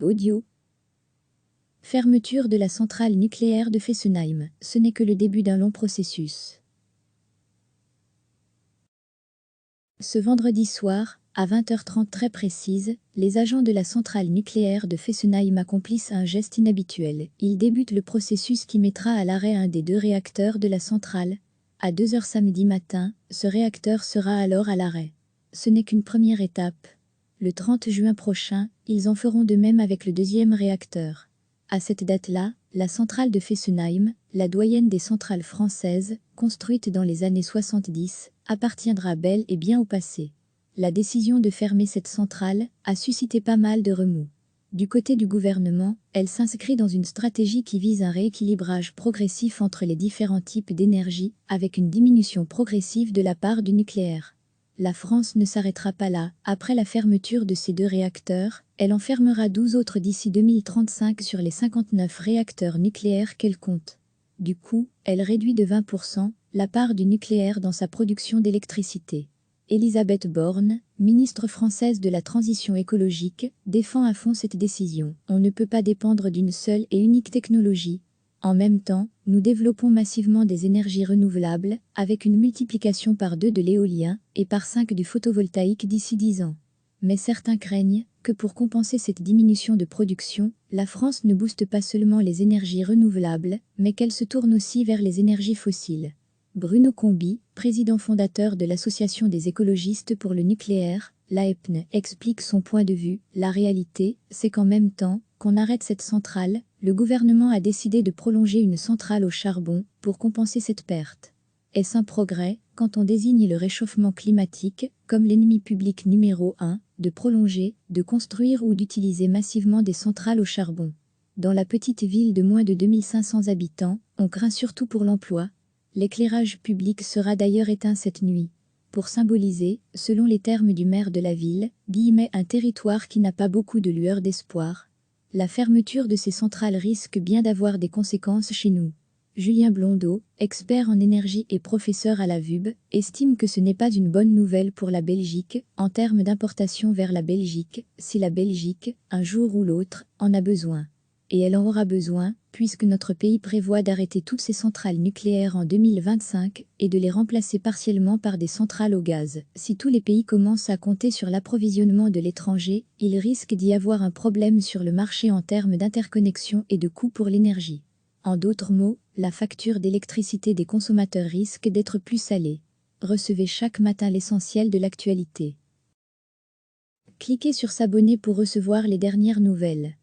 Audio. Fermeture de la centrale nucléaire de Fessenheim, ce n'est que le début d'un long processus. Ce vendredi soir, à 20h30 très précise, les agents de la centrale nucléaire de Fessenheim accomplissent un geste inhabituel. Ils débutent le processus qui mettra à l'arrêt un des deux réacteurs de la centrale. À 2h samedi matin, ce réacteur sera alors à l'arrêt. Ce n'est qu'une première étape. Le 30 juin prochain, ils en feront de même avec le deuxième réacteur. À cette date-là, la centrale de Fessenheim, la doyenne des centrales françaises, construite dans les années 70, appartiendra bel et bien au passé. La décision de fermer cette centrale a suscité pas mal de remous. Du côté du gouvernement, elle s'inscrit dans une stratégie qui vise un rééquilibrage progressif entre les différents types d'énergie, avec une diminution progressive de la part du nucléaire. La France ne s'arrêtera pas là. Après la fermeture de ces deux réacteurs, elle en fermera 12 autres d'ici 2035 sur les 59 réacteurs nucléaires qu'elle compte. Du coup, elle réduit de 20% la part du nucléaire dans sa production d'électricité. Elisabeth Borne, ministre française de la Transition écologique, défend à fond cette décision. On ne peut pas dépendre d'une seule et unique technologie. En même temps, nous développons massivement des énergies renouvelables, avec une multiplication par 2 de l'éolien et par 5 du photovoltaïque d'ici 10 ans. Mais certains craignent que pour compenser cette diminution de production, la France ne booste pas seulement les énergies renouvelables, mais qu'elle se tourne aussi vers les énergies fossiles. Bruno Combi, président fondateur de l'Association des écologistes pour le nucléaire, l'AEPN, explique son point de vue. La réalité, c'est qu'en même temps qu'on arrête cette centrale, le gouvernement a décidé de prolonger une centrale au charbon pour compenser cette perte. Est-ce un progrès, quand on désigne le réchauffement climatique comme l'ennemi public numéro 1, de prolonger, de construire ou d'utiliser massivement des centrales au charbon? Dans la petite ville de moins de 2500 habitants, on craint surtout pour l'emploi. L'éclairage public sera d'ailleurs éteint cette nuit. Pour symboliser, selon les termes du maire de la ville, un territoire qui n'a pas beaucoup de lueur d'espoir. La fermeture de ces centrales risque bien d'avoir des conséquences chez nous. Julien Blondeau, expert en énergie et professeur à la VUB, estime que ce n'est pas une bonne nouvelle pour la Belgique, en termes d'importation vers la Belgique, si la Belgique, un jour ou l'autre, en a besoin. Et elle en aura besoin, puisque notre pays prévoit d'arrêter toutes ces centrales nucléaires en 2025 et de les remplacer partiellement par des centrales au gaz. Si tous les pays commencent à compter sur l'approvisionnement de l'étranger, il risque d'y avoir un problème sur le marché en termes d'interconnexion et de coûts pour l'énergie. En d'autres mots, la facture d'électricité des consommateurs risque d'être plus salée. Recevez chaque matin l'essentiel de l'actualité. Cliquez sur s'abonner pour recevoir les dernières nouvelles.